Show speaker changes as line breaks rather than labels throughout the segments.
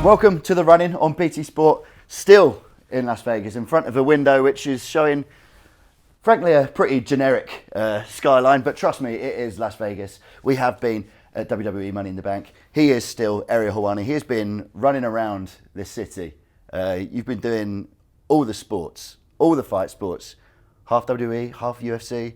Welcome to the run-in on BT Sport, still in Las Vegas, in front of a window which is showing, frankly, a pretty generic skyline, but trust me, it is Las Vegas. We have been at WWE Money in the Bank. He is still Ariel Helwani. He has been running around this city. You've been doing all the sports, all the fight sports, half WWE, half UFC,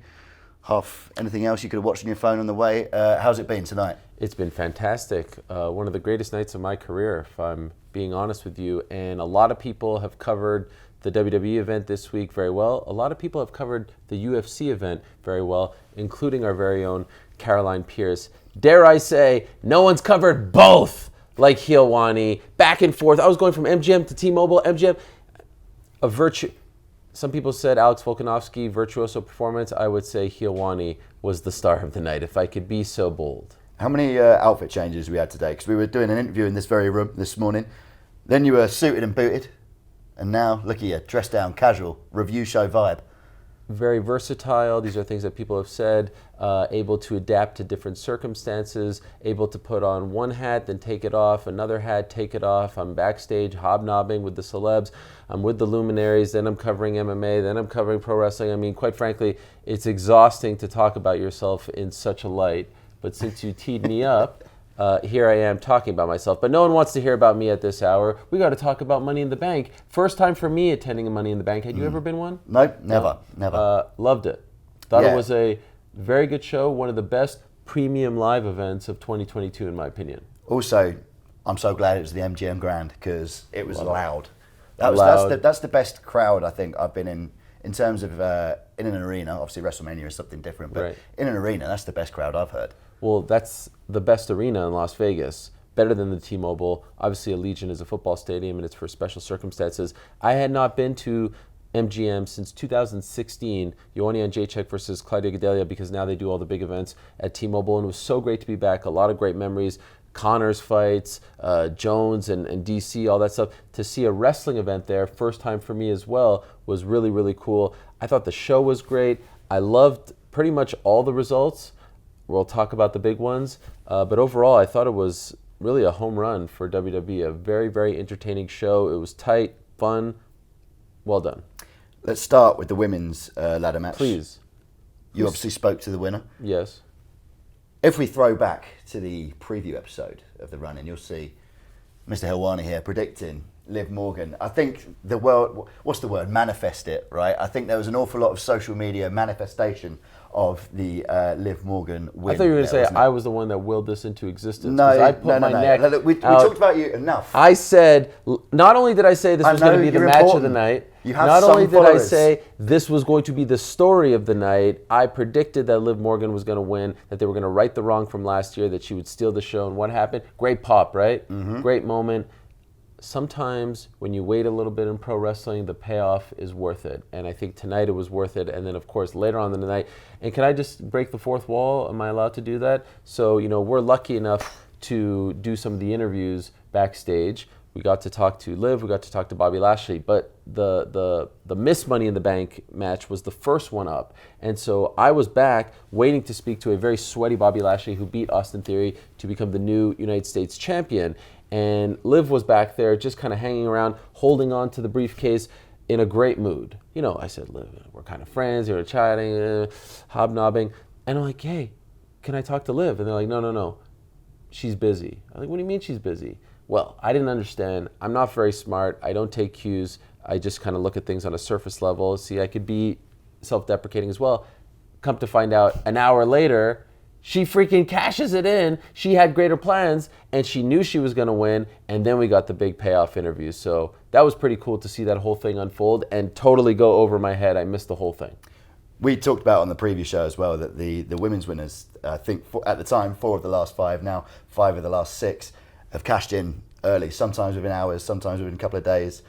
half anything else you could have watched on your phone on the way. How's it been tonight?
It's been fantastic. One of the greatest nights of my career, if I'm being honest with you. And a lot of people have covered the WWE event this week very well. A lot of people have covered the UFC event very well, including our very own Caroline Pierce. Dare I say, no one's covered both like Helwani. Back and forth. I was going from MGM to T-Mobile, MGM. A virtue. Some people said Alex Volkanovski, virtuoso performance. I would say Helwani was the star of the night, if I could be so bold.
How many outfit changes we had today? Because we were doing an interview in this very room this morning. Then you were suited and booted. And now, look at you, dressed down, casual, review show vibe.
Very versatile. These are things that people have said. Able to adapt to different circumstances. Able to put on one hat, then take it off. Another hat, take it off. I'm backstage hobnobbing with the celebs. I'm with the luminaries. Then I'm covering MMA. Then I'm covering pro wrestling. I mean, quite frankly, it's exhausting to talk about yourself in such a light. But since you teed me up, here I am talking about myself. But no one wants to hear about me at this hour. We got to talk about Money in the Bank. First time for me attending a Money in the Bank. Had you ever been one?
Nope, never.
Loved it. Thought it was a very good show. One of the best premium live events of 2022, in my opinion.
Also, I'm so glad it was the MGM Grand because it was loud. That's the best crowd I think I've been in terms of in an arena. Obviously, WrestleMania is something different, but in an arena, that's the best crowd I've heard.
Well, that's the best arena in Las Vegas, better than the T-Mobile. Obviously, Allegiant is a football stadium, and it's for special circumstances. I had not been to MGM since 2016, Ioanni Jacek versus Claudia Gadelha, because now they do all the big events at T-Mobile, and it was so great to be back. A lot of great memories. Connor's fights, Jones and DC, all that stuff. To see a wrestling event there, first time for me as well, was really, really cool. I thought the show was great. I loved pretty much all the results. We'll talk about the big ones. But overall, I thought it was really a home run for WWE. A very, very entertaining show. It was tight, fun, well done.
Let's start with the women's ladder match.
Please.
You obviously spoke to the winner.
Yes.
If we throw back to the preview episode of the run-in, you'll see Mr. Helwani here predicting Liv Morgan. I think the world, what's the word? Manifest it, right? I think there was an awful lot of social media manifestation of the Liv Morgan win.
I thought you were going to say I was the one that willed this into existence.
No,
I put my neck
Look, we talked about you enough.
I said, not only did I say this was going to be the match of the night, not only did I say this was going to be the story of the night, I predicted that Liv Morgan was going to win, that they were going to right the wrong from last year, that she would steal the show. And what happened? Great pop, right? Mm-hmm. Great moment. Sometimes when you wait a little bit in pro wrestling, the payoff is worth it. And I think tonight it was worth it. And then, of course, later on in the night. And can I just break the fourth wall? Am I allowed to do that? So, we're lucky enough to do some of the interviews backstage. We got to talk to Liv. We got to talk to Bobby Lashley. But the Miss Money in the Bank match was the first one up. And so I was back waiting to speak to a very sweaty Bobby Lashley who beat Austin Theory to become the new United States champion. And Liv was back there just kind of hanging around, holding on to the briefcase in a great mood. I said, Liv, we're kind of friends, we were chatting, hobnobbing. And I'm like, hey, can I talk to Liv? And they're like, no, she's busy. I'm like, what do you mean she's busy? Well, I didn't understand. I'm not very smart. I don't take cues. I just kind of look at things on a surface level. See, I could be self-deprecating as well. Come to find out, an hour later, she freaking cashes it in. She had greater plans, and she knew she was going to win, and then we got the big payoff interview. So that was pretty cool to see that whole thing unfold and totally go over my head. I missed the whole thing.
We talked about on the preview show as well that the women's winners, I think at the time, 4 of the last 5, now 5 of the last 6, have cashed in early, sometimes within hours, sometimes within a couple of days.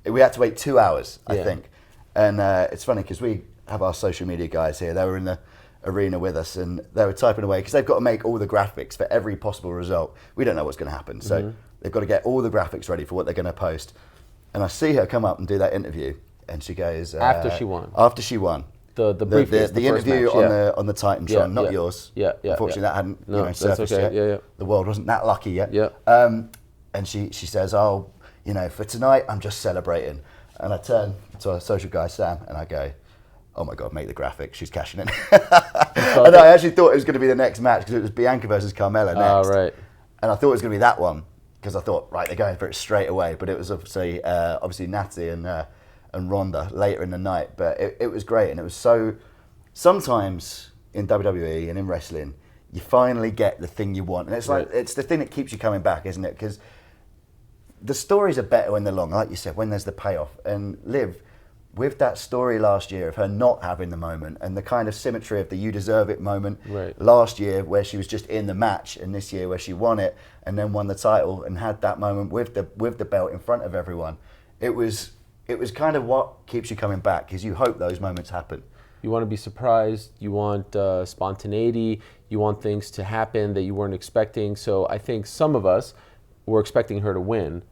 We had to wait 2 hours, I think. And it's funny because we have our social media guys here. They were in the arena with us and they were typing away because they've got to make all the graphics for every possible result. We don't know what's going to happen. So they've got to get all the graphics ready for what they're going to post. And I see her come up and do that interview and she goes...
After she won.
After she won.
The briefcase,
the interview match, on the Titantron, not yours.
Yeah.
Unfortunately, that hadn't surfaced yet.
Yeah.
The world wasn't that lucky yet.
Yeah.
And and she says, "Oh, you know, for tonight, I'm just celebrating." And I turn to our social guy Sam, and I go, "Oh my God, make the graphic! She's cashing in." And I actually thought it was going to be the next match because it was Bianca versus Carmella next.
Oh, right.
And I thought it was going to be that one because I thought, right, they're going for it straight away. But it was obviously Natty and Ronda later in the night. But it was great, and it was so. Sometimes in WWE and in wrestling, you finally get the thing you want, and it's like it's the thing that keeps you coming back, isn't it? Because the stories are better when they're long, like you said, when there's the payoff. And Liv, with that story last year of her not having the moment and the kind of symmetry of the you deserve it moment last year where she was just in the match, and this year where she won it and then won the title and had that moment with the belt in front of everyone, it was kind of what keeps you coming back, because you hope those moments happen.
You want to be surprised, you want spontaneity, you want things to happen that you weren't expecting. So I think some of us were expecting her to win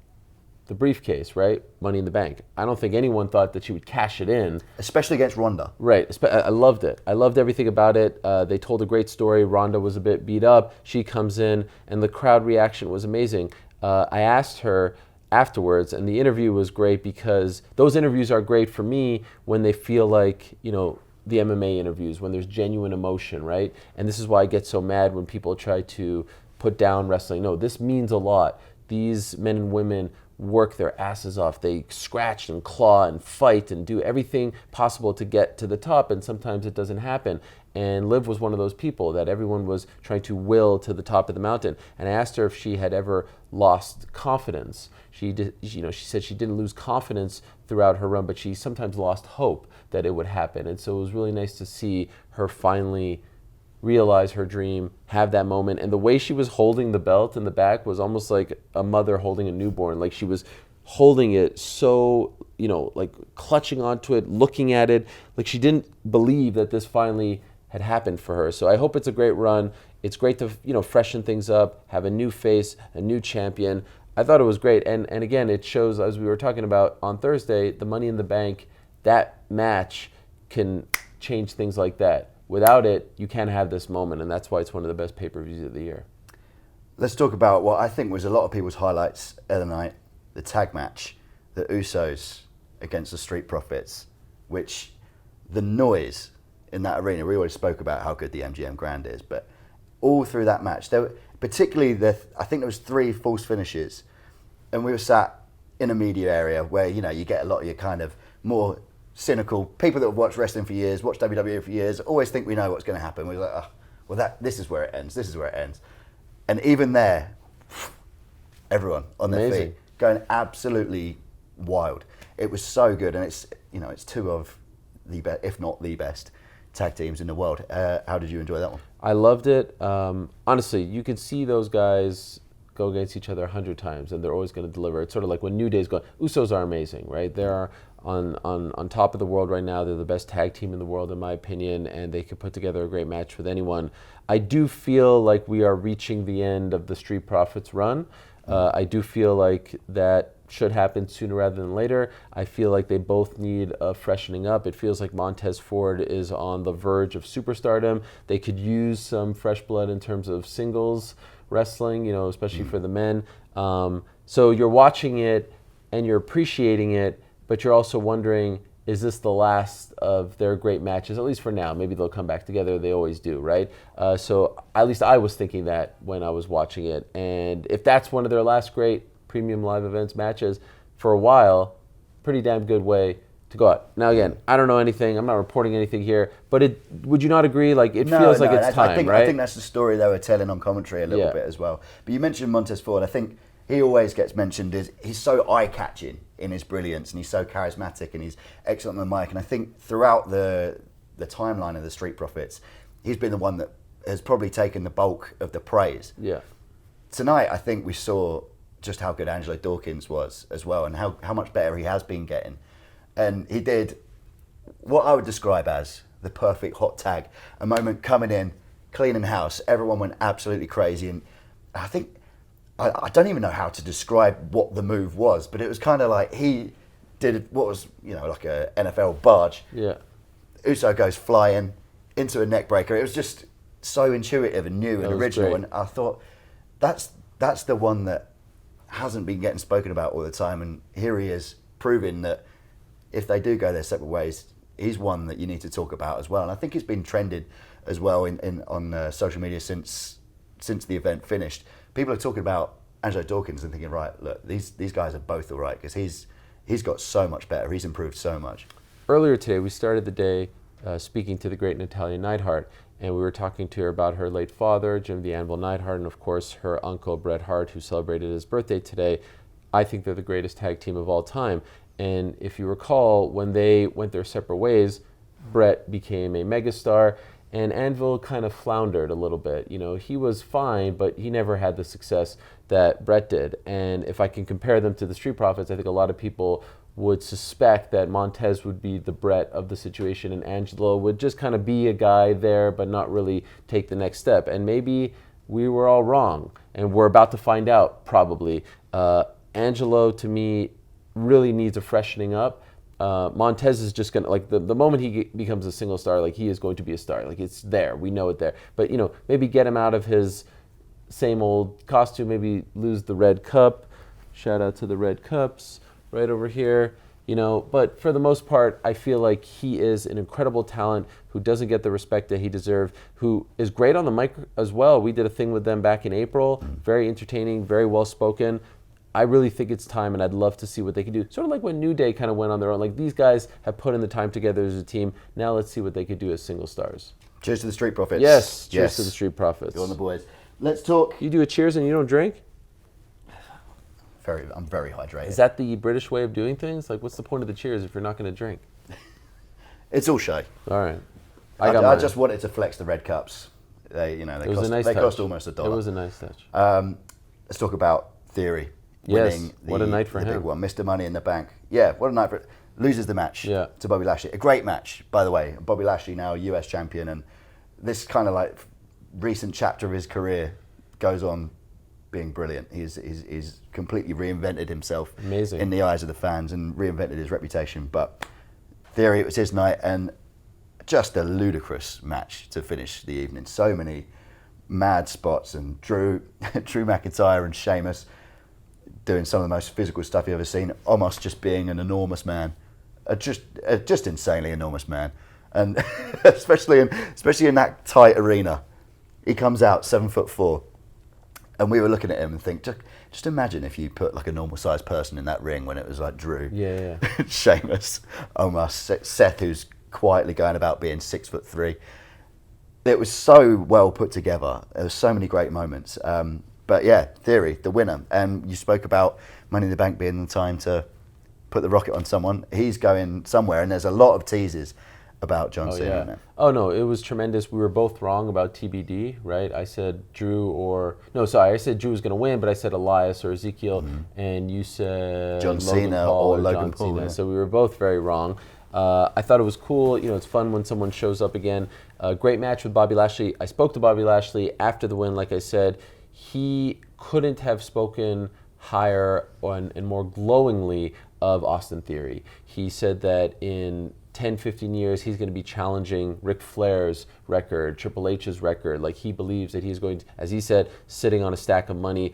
the briefcase, right? Money in the Bank. I don't think anyone thought that she would cash it in.
Especially against Ronda.
Right. I loved it. I loved everything about it. They told a great story. Ronda was a bit beat up. She comes in, and the crowd reaction was amazing. I asked her afterwards, and the interview was great because those interviews are great for me when they feel like, you know, the MMA interviews, when there's genuine emotion, right? And this is why I get so mad when people try to put down wrestling. No, this means a lot. These men and women work their asses off. They scratch and claw and fight and do everything possible to get to the top, and sometimes it doesn't happen. And Liv was one of those people that everyone was trying to will to the top of the mountain. And I asked her if she had ever lost confidence. She said she didn't lose confidence throughout her run, but she sometimes lost hope that it would happen. And so it was really nice to see her finally realize her dream, have that moment. And the way she was holding the belt in the back was almost like a mother holding a newborn. Like she was holding it so, you know, like clutching onto it, looking at it, like she didn't believe that this finally had happened for her. So I hope it's a great run. It's great to, you know, freshen things up, have a new face, a new champion. I thought it was great. And again, it shows, as we were talking about on Thursday, the Money in the Bank, that match can change things like that. Without it, you can't have this moment, and that's why it's one of the best pay-per-views of the year.
Let's talk about what I think was a lot of people's highlights of the night, the tag match, the Usos against the Street Profits, which the noise in that arena, we already spoke about how good the MGM Grand is, but all through that match, there were, particularly I think there was 3 false finishes, and we were sat in a media area where, you know, you get a lot of your kind of more cynical people that have watched wrestling for years, watched WWE for years, always think we know what's going to happen. We're like, oh, well, this is where it ends. This is where it ends. And even there, everyone on their feet, going absolutely wild. It was so good, and it's 2 of the best, if not the best, tag teams in the world. How did you enjoy that one?
I loved it. Honestly, you could see those guys go against each other 100 times, and they're always going to deliver. It's sort of like when New Day's going. Usos are amazing, right? They're on top of the world right now. They're the best tag team in the world, in my opinion, and they could put together a great match with anyone. I do feel like we are reaching the end of the Street Profits run. I do feel like that should happen sooner rather than later. I feel like they both need a freshening up. It feels like Montez Ford is on the verge of superstardom. They could use some fresh blood in terms of singles wrestling, you know, especially for the men. So you're watching it and you're appreciating it, but you're also wondering, is this the last of their great matches, at least for now? Maybe they'll come back together. They always do, right? So at least I was thinking that when I was watching it. And if that's one of their last great premium live events matches for a while, pretty damn good way to go out. Now, again, I don't know anything. I'm not reporting anything here. But would you not agree? Like, it feels like it's time, right?
I think that's the story they were telling on commentary a little bit as well. But you mentioned Montez Ford. I think he always gets mentioned as he's so eye-catching in his brilliance, and he's so charismatic, and he's excellent on the mic. And I think throughout the timeline of the Street Profits, he's been the one that has probably taken the bulk of the praise.
Yeah.
Tonight, I think we saw just how good Angelo Dawkins was as well, and how much better he has been getting. And he did what I would describe as the perfect hot tag. A moment coming in, cleaning house, everyone went absolutely crazy. And I think, I don't even know how to describe what the move was, but it was kind of like he did what was, you know, like a NFL barge.
Yeah.
Uso goes flying into a neck breaker. It was just so intuitive and new and original. Great. And I thought, that's the one that hasn't been getting spoken about all the time, and here he is proving that if they do go their separate ways, he's one that you need to talk about as well. And I think he's been trended as well on social media since the event finished. People are talking about Angelo Dawkins and thinking, right, look, these guys are both all right, because he's got so much better. He's improved so much.
Earlier today, we started the day speaking to the great Natalia Neidhart, and we were talking to her about her late father, Jim the Anvil Neidhart, and of course her uncle, Bret Hart, who celebrated his birthday today. I think they're the greatest tag team of all time. And if you recall, when they went their separate ways, Bret became a megastar, and Anvil kind of floundered a little bit. You know, he was fine, but he never had the success that Bret did. And if I can compare them to the Street Profits, I think a lot of people would suspect that Montez would be the Bret of the situation, and Angelo would just kind of be a guy there, but not really take the next step. And maybe we were all wrong, and we're about to find out, probably. Angelo, to me, really needs a freshening up. Montez is just gonna, like, the moment he becomes a single star, like, he is going to be a star. Like, it's there, we know it there. But, you know, maybe get him out of his same old costume, maybe lose the red cup. Shout out to the red cups right over here, you know. But for the most part, I feel like he is an incredible talent who doesn't get the respect that he deserves, who is great on the mic as well. We did a thing with them back in April, very entertaining, very well spoken. I really think it's time, and I'd love to see what they can do. Sort of like when New Day kind of went on their own. Like, these guys have put in the time together as a team. Now let's see what they could do as single stars.
Cheers to the Street Profits.
Yes, cheers to the Street Profits.
Go on the boys. Let's talk.
You do a cheers and you don't drink?
I'm very hydrated.
Is that the British way of doing things? Like, what's the point of the cheers if you're not going to drink?
It's all show.
All right.
I just wanted to flex the red cups. They cost almost $1.
It was a nice touch.
Let's talk about Theory.
Yes, what a night for him.
Big one, Mr. Money in the Bank. Yeah, what a night for it. Loses the match to Bobby Lashley. A great match, by the way. Bobby Lashley now US champion, and this kind of like recent chapter of his career goes on being brilliant. He's completely reinvented himself in the eyes of the fans and reinvented his reputation. But Theory, it was his night, and just a ludicrous match to finish the evening. So many mad spots, and Drew McIntyre and Sheamus doing some of the most physical stuff you've ever seen, almost just being an enormous man, just insanely enormous man, and especially in that tight arena, he comes out 7'4", and we were looking at him and think, just imagine if you put like a normal sized person in that ring when it was like Drew, Sheamus, Omar, Seth, who's quietly going about being 6'3". It was so well put together. There were so many great moments. But yeah, Theory, the winner. And you spoke about Money in the Bank being the time to put the rocket on someone. He's going somewhere, and there's a lot of teasers about John Cena.
Yeah. Oh, no, it was tremendous. We were both wrong about TBD, right? I said I said Drew was going to win, but I said Elias or Ezekiel, and you said
John Cena or Logan Paul.
Yeah. So we were both very wrong. I thought it was cool. You know, it's fun when someone shows up again. Great match with Bobby Lashley. I spoke to Bobby Lashley after the win, like I said. He couldn't have spoken higher and more glowingly of Austin Theory. He said that in 10, 15 years, he's going to be challenging Ric Flair's record, Triple H's record. Like, he believes that he's going to, as he said, sitting on a stack of money,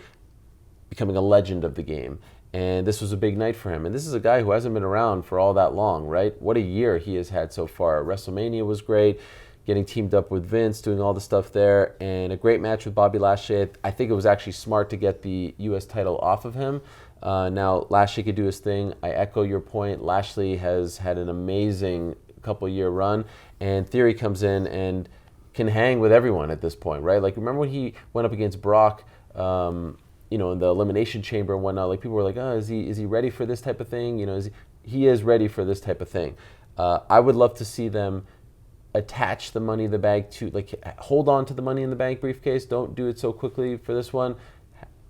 becoming a legend of the game. And this was a big night for him. And this is a guy who hasn't been around for all that long, right? What a year he has had so far. WrestleMania was great. Getting teamed up with Vince, doing all the stuff there, and a great match with Bobby Lashley. I think it was actually smart to get the U.S. title off of him. Now, Lashley could do his thing. I echo your point. Lashley has had an amazing couple-year run, and Theory comes in and can hang with everyone at this point, right? Like, remember when he went up against Brock, in the Elimination Chamber and whatnot? Like, people were like, oh, is he ready for this type of thing? You know, he is ready for this type of thing. I would love to see them attach the Money in the Bank to, like, hold on to the Money in the Bank briefcase. Don't do it so quickly for this one.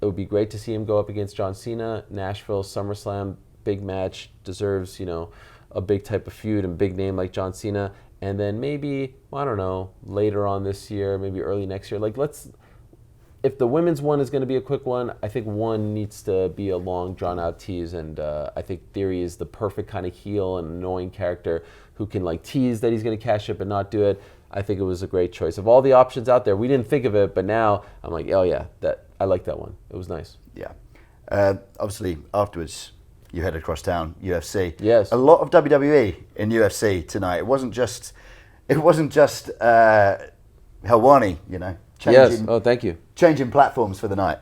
It would be great to see him go up against John Cena. Nashville, SummerSlam, big match, deserves, a big type of feud and big name like John Cena. And then maybe, I don't know, later on this year, maybe early next year, like, if the women's one is going to be a quick one, I think one needs to be a long, drawn-out tease, and I think Theory is the perfect kind of heel and annoying character who can, like, tease that he's going to cash it but not do it. I think it was a great choice. Of all the options out there, we didn't think of it, but now I'm like, oh yeah, I like that one. It was nice.
Yeah. Obviously, afterwards, you headed across town, UFC.
Yes.
A lot of WWE in UFC tonight. It wasn't just Helwani, changing,
yes. Oh, thank you.
Changing platforms for the night.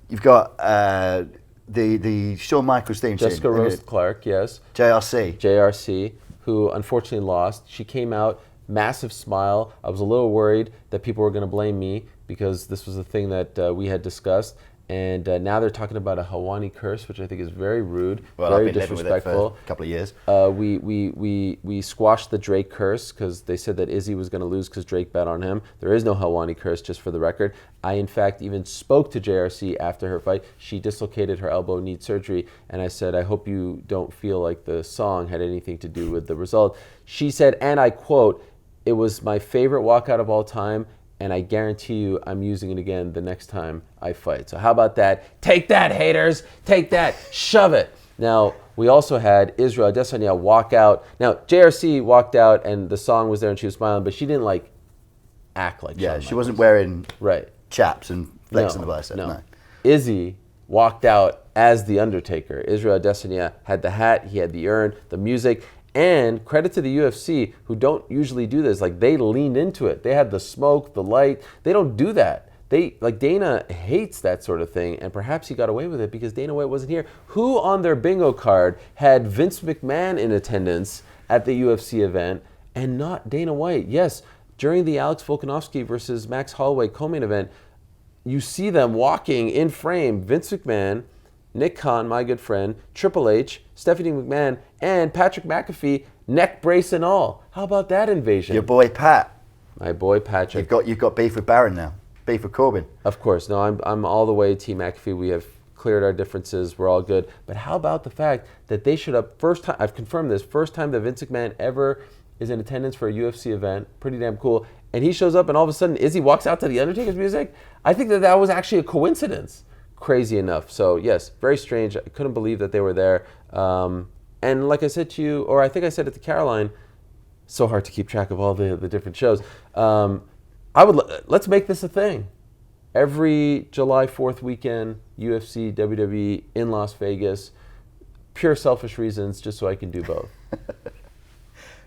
You've got the Shawn Michaels theme tune.
Jessica Rose Clark, yes.
JRC,
who unfortunately lost. She came out, massive smile. I was a little worried that people were going to blame me because this was a thing that we had discussed. And now they're talking about a Helwani curse, which I think is very rude, very disrespectful.
For a couple of years.
We squashed the Drake curse because they said that Izzy was going to lose because Drake bet on him. There is no Helwani curse, just for the record. I, in fact, even spoke to JRC after her fight. She dislocated her elbow, needs surgery, and I said, I hope you don't feel like the song had anything to do with the result. She said, and I quote, "It was my favorite walkout of all time, and I guarantee you I'm using it again the next time I fight." So how about that? Take that, haters. Take that. Shove it. Now, we also had Israel Adesanya walk out. Now, JRC walked out, and the song was there, and she was smiling, but she didn't, act like
she wasn't wearing
right
chaps and flex on the bicep. No.
Izzy walked out as The Undertaker. Israel Adesanya had the hat, he had the urn, the music. And credit to the UFC, who don't usually do this. They leaned into it. They had the smoke, the light. They don't do that. Dana hates that sort of thing, and perhaps he got away with it because Dana White wasn't here. Who on their bingo card had Vince McMahon in attendance at the UFC event and not Dana White? Yes, during the Alex Volkanovski versus Max Holloway co-main event, you see them walking in frame, Vince McMahon, Nick Khan, my good friend, Triple H, Stephanie McMahon, and Patrick McAfee, neck brace and all. How about that invasion?
Your boy Pat.
My boy Patrick.
You've got beef with Baron now. Beef with Corbin.
Of course. No, I'm all the way Team McAfee. We have cleared our differences. We're all good. But how about the fact that they showed up first time? I've confirmed this. First time that Vince McMahon ever is in attendance for a UFC event. Pretty damn cool. And he shows up, and all of a sudden, Izzy walks out to The Undertaker's music. I think that was actually a coincidence. Crazy enough. So yes, very strange. I couldn't believe that they were there. And like I said to you, or I think I said it to Caroline, so hard to keep track of all the different shows. Let's make this a thing. Every July 4th weekend, UFC, WWE in Las Vegas. Pure selfish reasons, just so I can do both.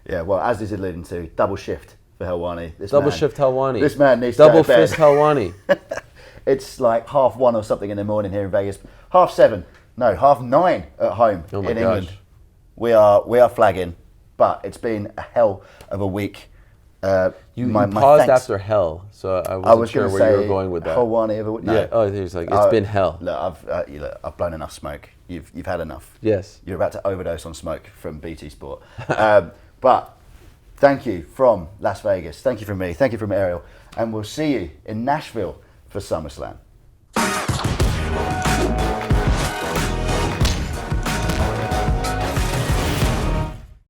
Yeah, well, as this is leading to, double shift for Helwani.
Shift Helwani.
This man needs
double
to go to bed.
fist Helwani.
It's 1:30 or something in the morning here in Vegas. 7:30. No, 9:30 at home in England. We are flagging, but it's been a hell of a week.
You paused after hell, so I wasn't sure where you were going with that.
Helwani ever? No.
Yeah. Oh, it's been hell.
Look, I've blown enough smoke. You've had enough.
Yes.
You're about to overdose on smoke from BT Sport. But thank you from Las Vegas. Thank you from me. Thank you from Ariel, and we'll see you in Nashville for SummerSlam.